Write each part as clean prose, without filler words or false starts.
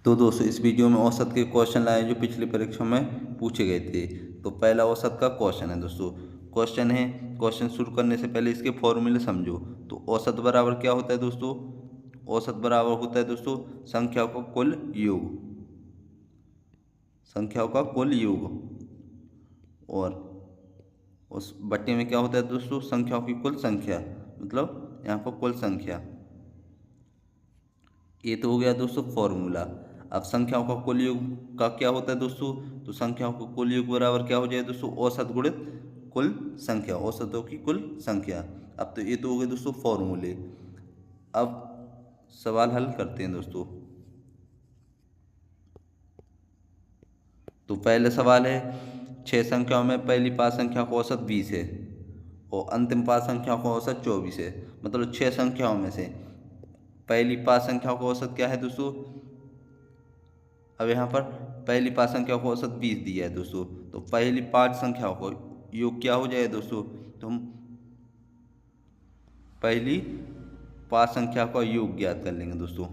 तो दोस्तों इस वीडियो में औसत के क्वेश्चन लाए जो पिछली परीक्षा में पूछे गए थे। तो पहला औसत का क्वेश्चन है दोस्तों। क्वेश्चन है, क्वेश्चन शुरू करने से पहले इसके फॉर्मूले समझो। तो औसत बराबर क्या होता है दोस्तों? औसत बराबर होता है दोस्तों संख्याओं का कुल योग, संख्याओं का कुल योग। और उस बट्टे में क्या होता है दोस्तों? संख्याओं की कुल संख्या, मतलब यहाँ पर कुल संख्या। ये तो हो गया दोस्तों फॉर्मूला। अब संख्याओं का कुल योग का क्या होता है दोस्तों? तो संख्याओं का कुल योग बराबर क्या हो जाए दोस्तों? औसत गुणित कुल संख्या, औसतों की कुल संख्या। अब तो ये तो हो गए दोस्तों फॉर्मूले। अब सवाल हल करते हैं दोस्तों। तो पहले सवाल है, 6 संख्याओं में पहली 5 संख्या का औसत 20 है और अंतिम 5 संख्याओं का औसत 24 है। मतलब 6 संख्याओं में से पहली 5 संख्याओं का औसत क्या है दोस्तों? अब यहाँ पर पहली 5 संख्याओं का औसत 20 दिया है दोस्तों। तो पहली 5 संख्याओं को योग क्या हो जाए दोस्तों? तो हम पहली 5 संख्या का योग ज्ञात कर लेंगे दोस्तों।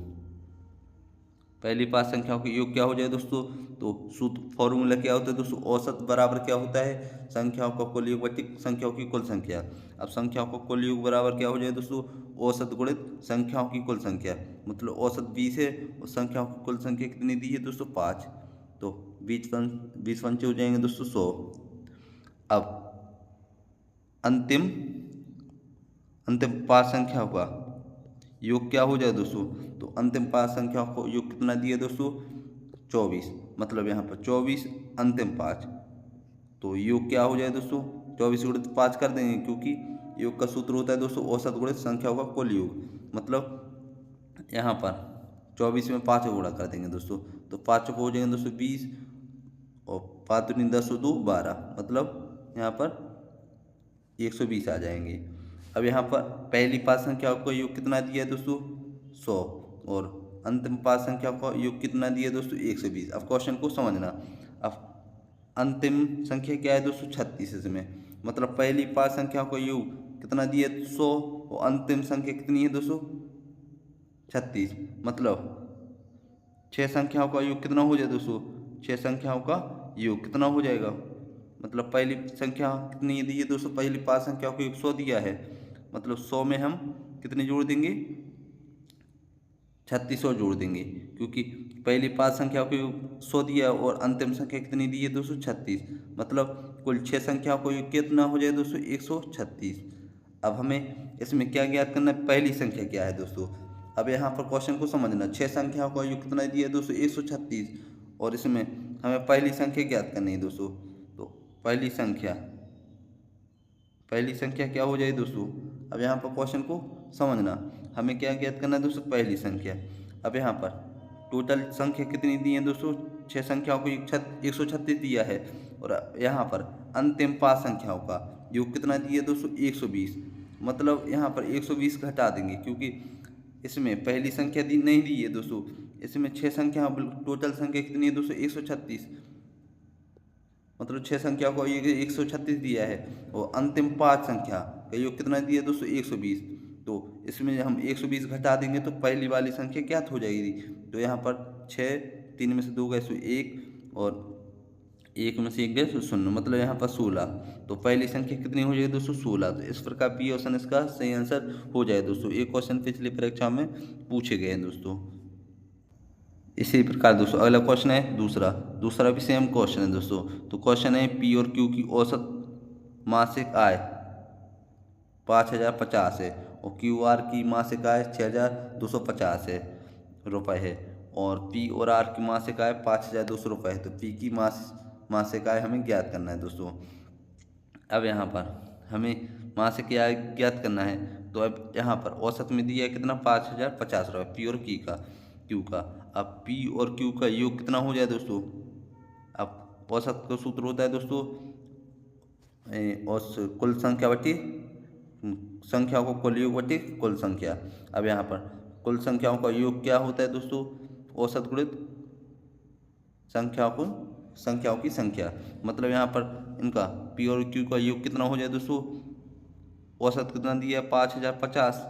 पहली 5 संख्याओं का योग क्या हो जाए दोस्तों? तो सूत्र फॉर्मूला क्या होता है दोस्तों? औसत बराबर क्या होता है? संख्याओं का कुल योग बटे संख्याओं की कुल संख्या। अब संख्याओं का कुल योग बराबर क्या हो जाए दोस्तों? औसत गुणित संख्याओं की कुल संख्या। मतलब औसत 20 है और संख्याओं की कुल संख्या कितनी दी है दोस्तों? 5। तो 20 पंचे हो जाएंगे दोस्तों 100। अब अंतिम अंतिम 5 संख्याओं का योग क्या हो जाए दोस्तों? तो अंतिम 5 संख्याओं को योग कितना दिया दोस्तों? 24। मतलब यहाँ पर 24 अंतिम 5। तो योग क्या हो जाए दोस्तों? 24 गुणित 5 कर देंगे, क्योंकि योग का सूत्र होता है दोस्तों औसत गुणित संख्याओं का कुल योग। मतलब यहाँ पर 24 में 5 गुणा कर देंगे दोस्तों। तो 5 को हो जाएंगे दोस्तों 20 और 5 दूनी 10 और 2 12। मतलब यहाँ पर 120 आ जाएंगे। अब यहाँ पर पहली 5 संख्याओं का योग कितना दिया है दोस्तों? 100। और अंतिम 5 संख्याओं का योग कितना दिया है दोस्तों? 120। अब क्वेश्चन को समझना। अब अंतिम संख्या क्या है दोस्तों? 36 इसमें। मतलब पहली 5 संख्याओं का योग कितना दिया है? 100 और अंतिम संख्या कितनी है दोस्तों? 36। मतलब 6 संख्याओं का योग कितना हो जाए दोस्तों? 6 संख्याओं का योग कितना हो जाएगा? मतलब पहली संख्या कितनी दी है दोस्तों? पहली 5 संख्याओं को 100 दिया है। मतलब 100 में हम कितने जोड़ देंगे? 36 और जोड़ देंगे, क्योंकि पहली 5 संख्याओं को 100 दिया और अंतिम संख्या कितनी दी है दोस्तों? 36। मतलब कुल 6 संख्याओं को योग कितना हो जाए दोस्तों? 136। अब हमें इसमें क्या ज्ञात करना है? पहली संख्या क्या है दोस्तों? अब यहाँ पर क्वेश्चन को समझना। 6 संख्याओं का योग कितना दिया है दोस्तों? 136। और इसमें हमें पहली संख्या ज्ञात करनी है दोस्तों। तो पहली संख्या क्या हो जाए दोस्तों? अब यहाँ पर क्वेश्चन को समझना। हमें क्या ज्ञात करना है दोस्तों? पहली संख्या। अब यहाँ पर टोटल संख्या कितनी दी है दोस्तों? 6 संख्याओं को 136 दिया है। और यहाँ पर अंतिम 5 संख्याओं का योग कितना दिया है दोस्तों? 120। मतलब यहाँ पर 120 घटा देंगे, क्योंकि इसमें पहली संख्या दी नहीं दी है दोस्तों। इसमें 6 संख्या, टोटल संख्या कितनी है दोस्तों? 136। मतलब 6 संख्या को ये 136 दिया है और अंतिम 5 संख्या का योग कितना दिया है दोस्तों? 120। तो इसमें हम 120 घटा देंगे तो पहली वाली संख्या क्या हो जाएगी? तो यहाँ पर 6, 3 में से 2 गए सो 1 और 1 में से 1 गए सो 0। मतलब यहाँ पर 16। तो पहली संख्या कितनी हो जाएगी दोस्तों? 16। तो इस प्रकार बी ऑप्शन इसका सही आंसर हो जाए दोस्तों। एक क्वेश्चन पिछली परीक्षा में पूछे गए हैं दोस्तों। इसी प्रकार दोस्तों अगला क्वेश्चन है दूसरा। दूसरा भी सेम क्वेश्चन है दोस्तों। तो क्वेश्चन है, पी और क्यू की औसत मासिक आय 5050 है और क्यू आर की मासिक आय 6250 है रुपये है। और पी और आर की मासिक आय 5200 रुपये है। तो पी की मासिक आय हमें ज्ञात करना है दोस्तों। अब यहाँ पर हमें मासिक आय ज्ञात करना है। तो अब यहाँ पर औसत में दिया है कितना? 5050 रुपये पी और क्यू का। अब पी और क्यू का योग कितना हो जाए दोस्तों? अब औसत का सूत्र होता है दोस्तों औस कुल संख्या बटी संख्याओं को कुल योग बटी कुल संख्या। अब यहाँ पर कुल संख्याओं का योग क्या होता है दोस्तों? औसत गुणित संख्याओं की संख्या। मतलब यहाँ पर इनका पी और क्यू का योग कितना हो जाए दोस्तों? औसत कितना दिया है? 5050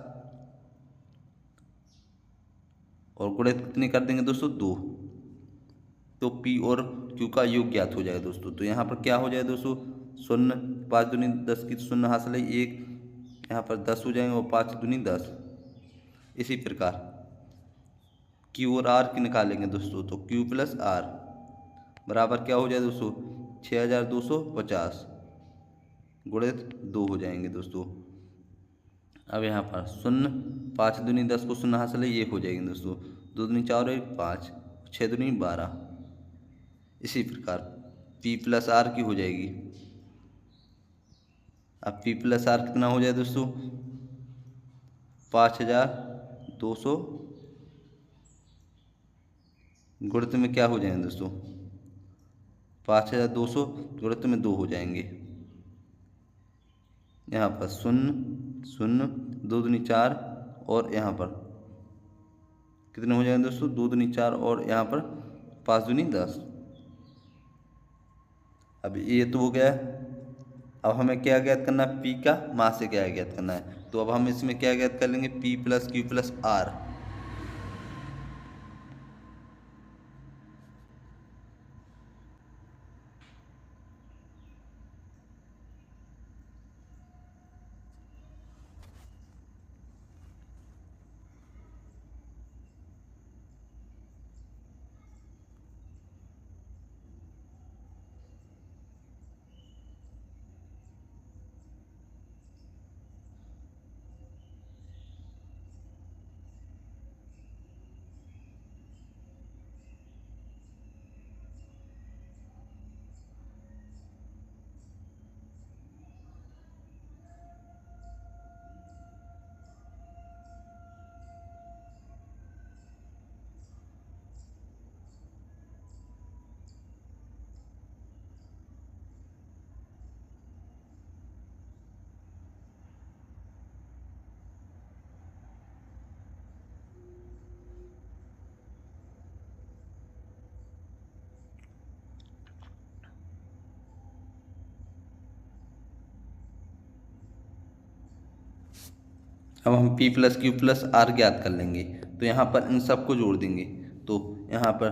और गुणित कितनी कर देंगे दोस्तों? 2। तो पी और क्यू का योग ज्ञात हो जाएगा दोस्तों। तो यहाँ पर क्या हो जाएगा दोस्तों, शून्य, 5 दूनी 10 की शून्य हासिल है, 1 यहाँ पर 10 हो जाएंगे और 5 दूनी 10। इसी प्रकार क्यू और आर की निकालेंगे दोस्तों, तो क्यू प्लस आर बराबर क्या हो जाए दोस्तों, 6250 गुणित 2 हो जाएंगे दोस्तों। अब यहाँ पर शून्य, 5 दूनी 10 को शून्य हासिल है, 1 हो जाएंगे दोस्तों, 2 दूनी 4 और 5, 6 दूनी 12। इसी प्रकार P प्लस आर की हो जाएगी। अब P प्लस आर कितना हो जाए दोस्तों, 5200 गुणित में क्या हो जाएंगे दोस्तों, 5200 गुणित में 2 हो जाएंगे। यहाँ पर शून्य शून्य, 2 दूनी 4 और यहाँ पर कितने हो जाएंगे दोस्तों, 2 दूनी 4 और यहाँ पर 5 दूनी 10। अब ये तो हो गया। अब हमें क्या ज्ञात करना है, P का मान से क्या ज्ञात करना है। तो अब हम इसमें क्या ज्ञात कर लेंगे, P plus Q plus R. अब हम P plus Q plus R ज्ञात कर लेंगे। तो यहाँ पर इन सबको जोड़ देंगे, तो यहाँ पर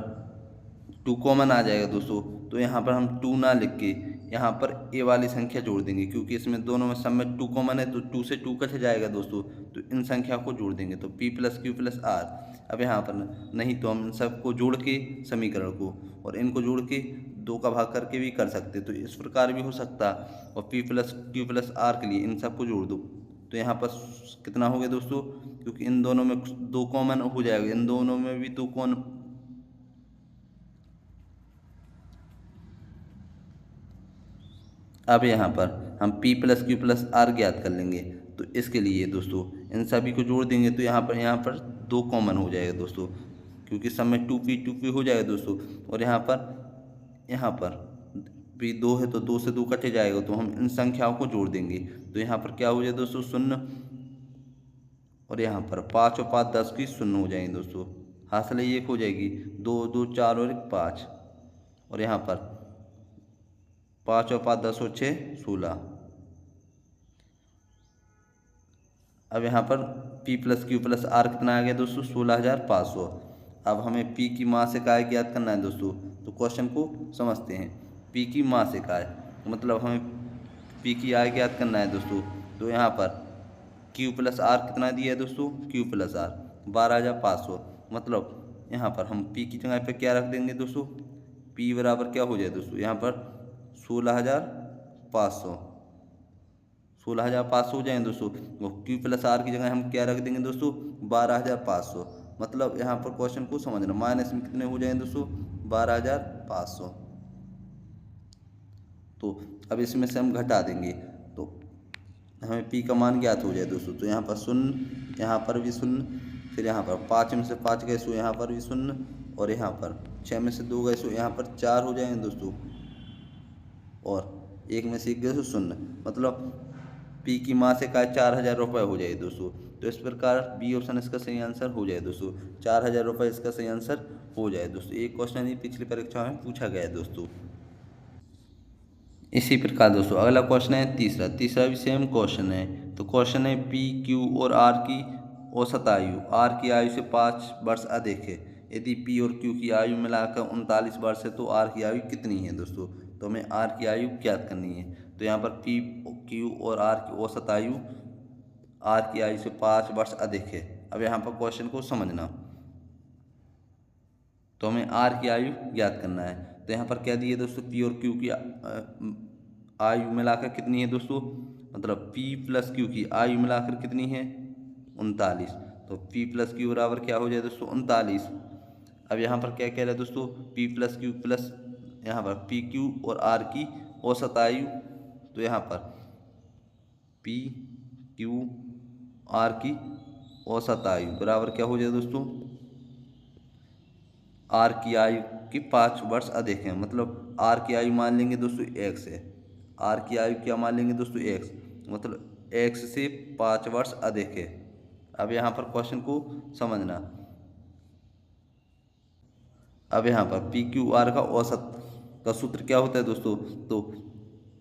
2 कॉमन आ जाएगा दोस्तों। तो यहाँ पर हम 2 ना लिख के यहाँ पर ए वाली संख्या जोड़ देंगे, क्योंकि इसमें दोनों में सब में 2 कॉमन है, तो 2 से 2 कट जाएगा दोस्तों। तो इन संख्या को जोड़ देंगे, तो P plus Q plus R. अब यहाँ पर नहीं तो हम इन सबको जोड़ के समीकरण को और इनको जोड़ के 2 का भाग करके भी कर सकते, तो इस प्रकार भी हो सकता। और P plus Q plus R के लिए इन सबको जोड़ दो, तो यहाँ पर कितना हो गया दोस्तों, क्योंकि इन दोनों में 2 कॉमन हो जाएगा, इन दोनों में भी 2 कॉमन। अब यहाँ पर हम P plus Q plus R ज्ञात कर लेंगे। तो इसके लिए दोस्तों इन सभी को जोड़ देंगे, तो यहाँ पर 2 कॉमन हो जाएगा दोस्तों, क्योंकि सब में 2p हो जाएगा दोस्तों। और यहाँ पर भी 2 है, तो 2 से 2 कटे जाएगा, तो हम इन संख्याओं को जोड़ देंगे। तो यहाँ पर क्या हो जाए दोस्तों, 0 और यहाँ पर 5 और 5 10 की 0 हो जाएंगे दोस्तों। हासिल 1 हो जाएगी, 2 2 4 और 1 5। और यहाँ पर 5 और 5 10 और 6 16। अब यहाँ पर P plus Q plus R कितना आ गया दोस्तों, 16,500। अब हमें P की माँ से काय ज्ञात करना है दोस्तों। तो क्वेश्चन को समझते हैं। P की माँ से काय मतलब हमें P की आय ज्ञात करना है दोस्तों। तो यहाँ पर Q प्लस आर कितना दिया है दोस्तों, Q प्लस आर 12,500। मतलब यहाँ पर हम P की जगह पे क्या रख देंगे दोस्तों, P बराबर क्या हो जाए दोस्तों, यहाँ पर 16,500 16,500 हो जाएंगे दोस्तों। वो Q प्लस आर की जगह हम क्या रख देंगे दोस्तों, 12,500। मतलब यहाँ पर क्वेश्चन को समझना, माइनस में कितने हो जाएंगे दोस्तों, 12,500। तो अब इसमें से हम घटा देंगे, तो हमें P का मान ज्ञात हो जाए दोस्तों। तो यहाँ पर 0, यहाँ पर भी 0, फिर यहाँ पर 5 में से 5 गए सो यहाँ पर भी 0, और यहाँ पर 6 में से 2 गए सो यहाँ पर 4 हो जाएंगे दोस्तों, और 1 में से 1 गए सो 0। मतलब P की माँ से का 4,000 रुपये हो जाए दोस्तों। तो इस प्रकार बी ऑप्शन इसका सही आंसर हो जाए दोस्तों, 4,000 रुपये इसका सही आंसर हो जाए दोस्तों। एक क्वेश्चन ही पिछली परीक्षा में पूछा गया है दोस्तों। इसी प्रकार दोस्तों अगला क्वेश्चन है तीसरा भी सेम क्वेश्चन है। तो क्वेश्चन है P, Q और R की औसत आयु, R की आयु से 5 वर्ष अधिक है। यदि पी और क्यू की आयु मिलाकर 39 वर्ष है तो आर की आयु कितनी है दोस्तों। तो हमें आर की आयु ज्ञात करनी है। तो यहाँ पर पी, क्यू और आर की औसत आयु आर की आयु से 5 वर्ष अधिक है। अब यहाँ पर क्वेश्चन को समझना, तो हमें आर की आयु ज्ञात करना है। तो यहाँ पर क्या दिए दोस्तों, पी और क्यू की आयु मिलाकर कितनी है दोस्तों, मतलब पी प्लस क्यू की आयु मिलाकर कितनी है 39। तो पी प्लस क्यू बराबर क्या हो जाए दोस्तों 39। अब यहाँ पर क्या कह रहा है दोस्तों, पी प्लस क्यू प्लस यहाँ पर पी क्यू और आर की औसत आयु। तो यहाँ पर पी क्यू आर की औसत आयु बराबर क्या हो जाए दोस्तों, आर की आयु की 5 वर्ष अधिक है। मतलब आर की आयु मान लेंगे दोस्तों एक्स है, आर की आयु क्या मान लेंगे दोस्तों एक्स, मतलब एक्स से 5 वर्ष अधिक है। अब यहाँ पर क्वेश्चन को समझना, अब यहाँ पर पी क्यू आर का औसत का सूत्र क्या होता है दोस्तों, तो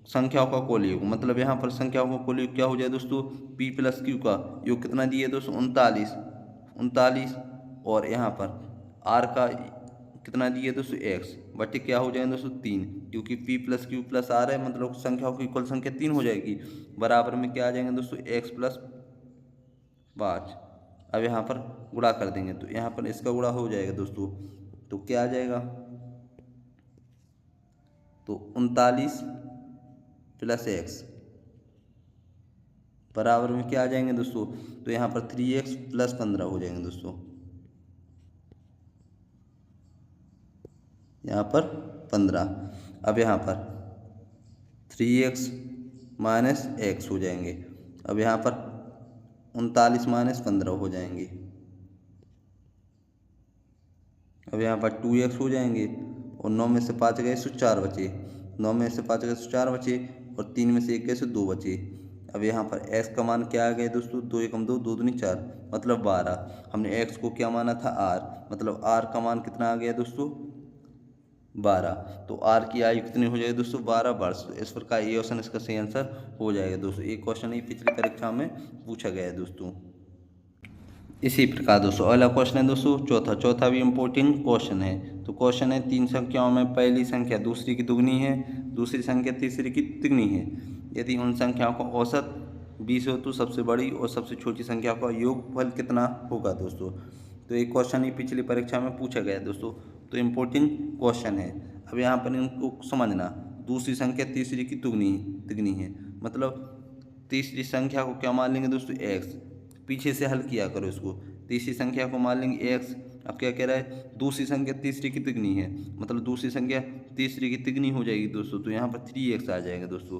संख्याओं का कुल योग, मतलब यहाँ पर संख्याओं का कुल योग क्या हो जाए दोस्तों, पी प्लस क्यू का योग कितना दिए दोस्तों 39, और यहाँ पर आर का कितना दिए दोस्तों एक्स, बटे क्या हो जाएंगे दोस्तों 3, क्योंकि P plus Q plus R है, मतलब संख्याओं की कुल संख्या 3 हो जाएगी। बराबर में क्या आ जाएंगे दोस्तों एक्स प्लस 5। अब यहाँ पर गुणा कर देंगे, तो यहाँ पर इसका गुणा हो जाएगा दोस्तों, तो क्या आ जाएगा, तो 39 प्लस एक्स बराबर में क्या आ जाएंगे दोस्तों, तो यहाँ पर 3x प्लस 15 हो जाएंगे दोस्तों, यहाँ पर 15। अब यहाँ पर 3x माइनस एक्स हो जाएंगे। अब यहाँ पर 39 माइनस 15 हो जाएंगे। अब यहाँ पर 2x हो जाएंगे, और 9 में से 5 गए तो 4 बचे, 9 में से 5 गए तो 4 बचे, और 3 में से 1 गए तो 2 बचे। अब यहाँ पर x का मान क्या आ गया दोस्तों, 2 एकम 2, 2 दूनी 4, मतलब 12। हमने x को क्या माना था r, मतलब r का मान कितना आ गया दोस्तों 12। तो r की आयु कितनी हो जाएगी दोस्तों 12 वर्ष। तो इस प्रकार ये क्वेश्चन इसका सही आंसर हो जाएगा दोस्तों। एक क्वेश्चन ही पिछली परीक्षा में पूछा गया है दोस्तों। इसी प्रकार दोस्तों अगला क्वेश्चन है दोस्तों चौथा भी इम्पोर्टेंट क्वेश्चन है। तो क्वेश्चन है 3 संख्याओं में पहली संख्या दूसरी की दुगनी है, दूसरी संख्या तीसरी की तिगनी है। यदि उन संख्याओं का औसत 20 हो तो सबसे बड़ी और सबसे छोटी संख्या का योगफल कितना होगा दोस्तों। तो एक क्वेश्चन ही पिछली परीक्षा में पूछा गया है दोस्तों, तो इम्पोर्टेंट क्वेश्चन है। अब यहाँ पर इनको समझना, दूसरी संख्या तीसरी की तिगनी है, मतलब तीसरी संख्या को क्या मान लेंगे दोस्तों एक्स, पीछे से हल किया करो इसको। तीसरी संख्या को मान लेंगे एक्स। अब क्या कह रहा है, दूसरी संख्या तीसरी की तिगनी है, मतलब दूसरी संख्या तीसरी की तिगनी हो जाएगी दोस्तों, तो यहाँ पर 3x आ जाएगा दोस्तों,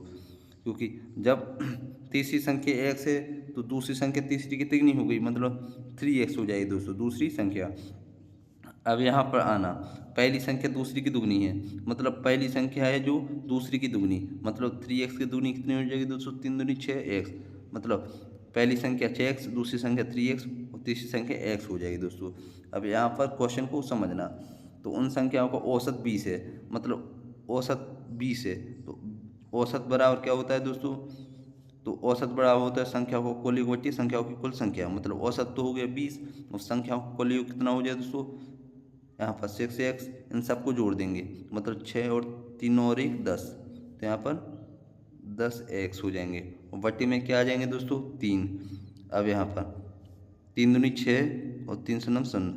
क्योंकि जब तीसरी संख्या एक्स है तो दूसरी संख्या तीसरी की तिगनी हो गई, मतलब 3x हो जाएगी दोस्तों दूसरी संख्या। अब यहाँ पर आना, पहली संख्या दूसरी की दुगनी है, मतलब पहली संख्या है जो दूसरी की दुगनी, मतलब 3x की दुगनी कितनी हो जाएगी दोस्तों 3 दूनी 6x, मतलब पहली संख्या 6x, दूसरी संख्या 3x और तीसरी संख्या x हो जाएगी दोस्तों। अब यहाँ पर क्वेश्चन को समझना, तो उन संख्याओं का औसत 20 है, मतलब औसत 20 है, तो औसत बराबर क्या होता है दोस्तों, तो औसत बराबर होता है संख्याओं का कुल योग बटी संख्याओं की कुल संख्या, मतलब औसत तो हो गया 20 और संख्याओं का कुल योग कितना हो जाए दोस्तों, यहाँ पर 6x, इन सबको जोड़ देंगे, मतलब 6 और 3 और 1 10, तो यहाँ पर 10x हो जाएंगे, और बट्टी में क्या आ जाएंगे दोस्तों 3। अब यहाँ पर 3 दूनी 6 और 3 शून्य 0,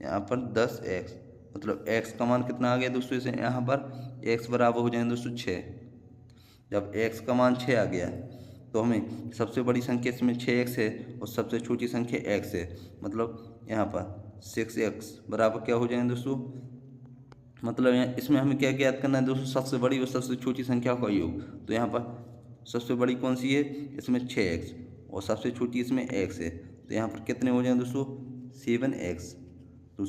यहाँ पर 10x, मतलब x का मान कितना आ गया दोस्तों, इसे यहाँ पर x बराबर हो जाएंगे दोस्तों 6। जब x का मान 6 आ गया तो हमें सबसे बड़ी संख्या इसमें 6x है और सबसे छोटी संख्या x है, मतलब यहाँ पर 6x बराबर क्या हो जाएंगे दोस्तों, मतलब यहाँ इसमें हमें क्या ज्ञात करना है दोस्तों, सबसे बड़ी और सबसे छोटी संख्या का योग। तो यहाँ पर सबसे बड़ी कौन सी है, इसमें 6x, और सबसे छोटी इसमें x है, तो यहाँ पर कितने हो जाएंगे दोस्तों 7x। तो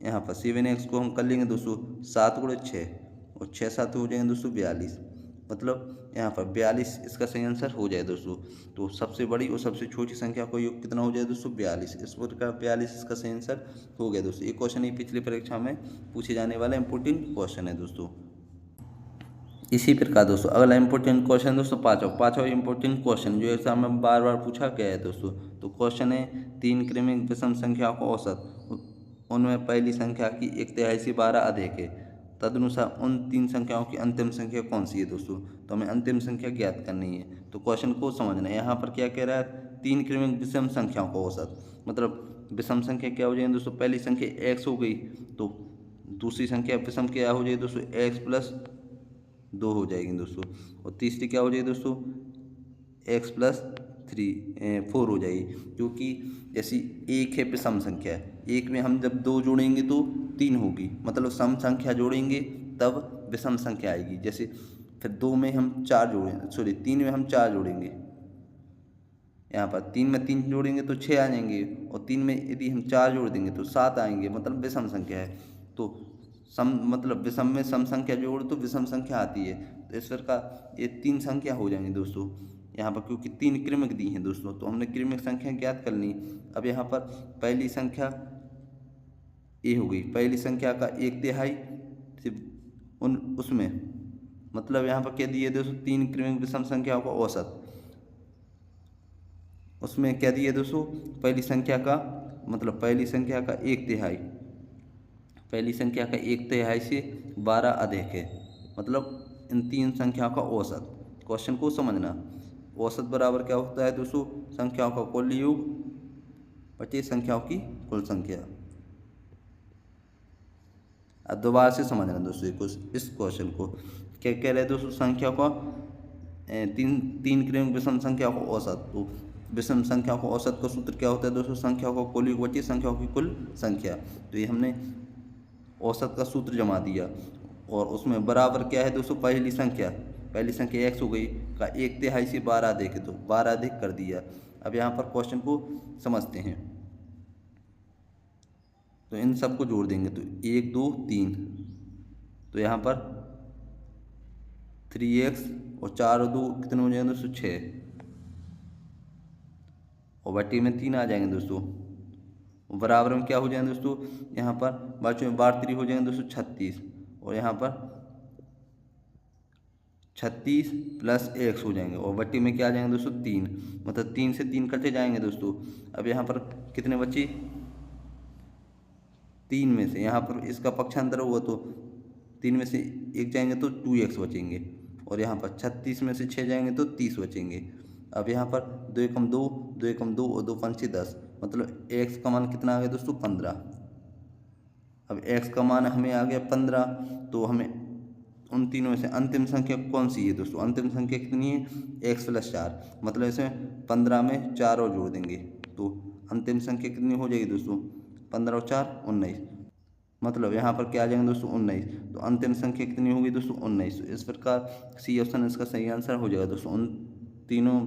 यहाँ पर 7x को हम कर लेंगे दोस्तों 7 गुणे 6, और 6 7 हो जाएंगे दोस्तों 42, मतलब यहाँ पर 42 इसका सही आंसर हो जाए दोस्तों। तो सबसे बड़ी और सबसे छोटी संख्या का योग कितना हो जाए दोस्तों 42, इस प्रकार 42 इसका सही आंसर हो गया दोस्तों। ये क्वेश्चन ही पिछली परीक्षा में पूछे जाने वाला इंपॉर्टेंट क्वेश्चन है दोस्तों। इसी प्रकार दोस्तों अगला इंपॉर्टेंट क्वेश्चन दोस्तों पाँचवा इंपॉर्टेंट क्वेश्चन जो एग्जाम में बार बार पूछा गया है दोस्तों। तो क्वेश्चन है 3 क्रमिक विषम संख्याओं का औसत उनमें पहली संख्या की 1/3 से 12 अधिक है, तदनुसार उन 3 संख्याओं की अंतिम संख्या कौन सी है दोस्तों। तो हमें अंतिम संख्या ज्ञात करनी है, तो क्वेश्चन को समझना है। यहाँ पर क्या कह रहा है, 3 क्रमिक विषम संख्याओं का औसत, मतलब विषम संख्या क्या हो जाएगी दोस्तों, पहली संख्या x हो गई, तो दूसरी संख्या विषम क्या हो जाएगी दोस्तों, x+2 हो जाएगी दोस्तों, और तीसरी क्या हो जाएगी दोस्तों, x+4 हो जाएगी, क्योंकि जैसी एक है विषम संख्या, एक में हम जब 2 जोड़ेंगे तो 3 होगी, मतलब सम संख्या जोड़ेंगे तब विषम संख्या आएगी। जैसे फिर 2 में हम 4 जोड़ेंगे, सॉरी 3 में हम 4 जोड़ेंगे, यहाँ पर 3 में 3 जोड़ेंगे तो 6 आ जाएंगे, और 3 में यदि हम 4 जोड़ देंगे तो 7 आएंगे, मतलब विषम संख्या है। तो सम मतलब विषम में सम संख्या जोड़ तो विषम संख्या आती है, तो इस प्रकार ये 3 संख्या हो जाएंगी दोस्तों यहाँ पर, क्योंकि 3 क्रमिक दी हैं दोस्तों, तो हमने क्रमिक संख्या ज्ञात कर ली। अब यहाँ पर पहली संख्या ए हो गई, पहली संख्या का 1/3 उन उसमें, मतलब यहाँ पर क्या दिए दोस्तों, 3 क्रमिक विषम संख्याओं का औसत, उसमें क्या दिया दोस्तों, पहली संख्या का मतलब पहली संख्या का 1/3, पहली संख्या का 1/3 से 12 अधिक है, मतलब इन 3 संख्याओं का औसत। क्वेश्चन को समझना, औसत बराबर क्या होता है दोस्तों, संख्याओं का कुल योग बटे संख्याओं की कुल संख्या। अब दोबारा से समझना दोस्तों इस क्वेश्चन को, क्या कह रहे हैं दोस्तों, संख्या का तीन क्रमिक विषम संख्या का औसत, तो विषम संख्या का औसत का सूत्र क्या होता है दोस्तों, संख्याओं का कुल योग बटे संख्याओं की कुल संख्या। तो ये हमने औसत का सूत्र जमा दिया, और उसमें बराबर क्या है दोस्तों, पहली संख्या x हो गई का 1/3 से 12 अधिक, तो 12 अधिक कर दिया। अब यहाँ पर क्वेश्चन को समझते हैं, तो इन सबको जोड़ देंगे तो 1 2 3, तो यहाँ पर 3x और 4 और 2 कितने हो जाएंगे दोस्तों, 6, और बटे में 3 आ जाएंगे दोस्तों, बराबर में क्या हो जाएंगे दोस्तों, यहाँ पर बच्चों में 12 हो जाएंगे दोस्तों 36, और यहाँ पर 36 + x हो जाएंगे, और बट्टी में क्या आ जाएंगे दोस्तों 3, मतलब 3 से 3 कटे जाएंगे दोस्तों। अब यहाँ पर कितने बचे, 3 में से यहाँ पर इसका पक्षांतर हुआ तो 3 में से 1 जाएंगे तो 2x बचेंगे, और यहाँ पर 36 में से 6 जाएंगे तो 30 बचेंगे। अब यहाँ पर 2 एकम 2, 2 एकम 2 और 2 पंचे 10, मतलब x का मान कितना आ गया दोस्तों 15। अब x का मान हमें आ गया 15, तो हमें उन तीनों में से अंतिम संख्या कौन सी है दोस्तों, अंतिम संख्या कितनी है, x+4, मतलब इसमें 15 में 4 और जोड़ देंगे तो अंतिम संख्या कितनी हो जाएगी दोस्तों, 15 और 4 19, मतलब यहाँ पर क्या आ जाएंगे दोस्तों 19, तो अंतिम संख्या कितनी होगी दोस्तों 19। तो इस प्रकार सी ऑप्शन इसका सही आंसर हो जाएगा दोस्तों, उन तीनों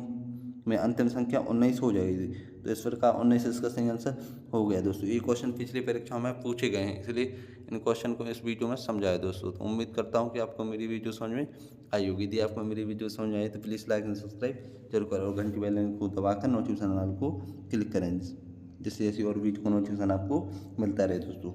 में अंतिम संख्या 19 हो जाएगी, तो इस प्रकार 19 इसका सही आंसर हो गया दोस्तों। ये क्वेश्चन पिछली परीक्षाओं में पूछे गए हैं, इसलिए इन क्वेश्चन को इस वीडियो में समझाया दोस्तों। तो उम्मीद करता हूँ कि आपको मेरी वीडियो समझ में आई होगी। यदि आपको मेरी वीडियो समझ में आई तो प्लीज़ लाइक एंड सब्सक्राइब जरूर करें, और घंटी बेल को दबाकर नोटिफिकेशन को क्लिक करें, जिससे ऐसी और वीडियो का नोटिफिकेशन आपको मिलता रहे दोस्तों।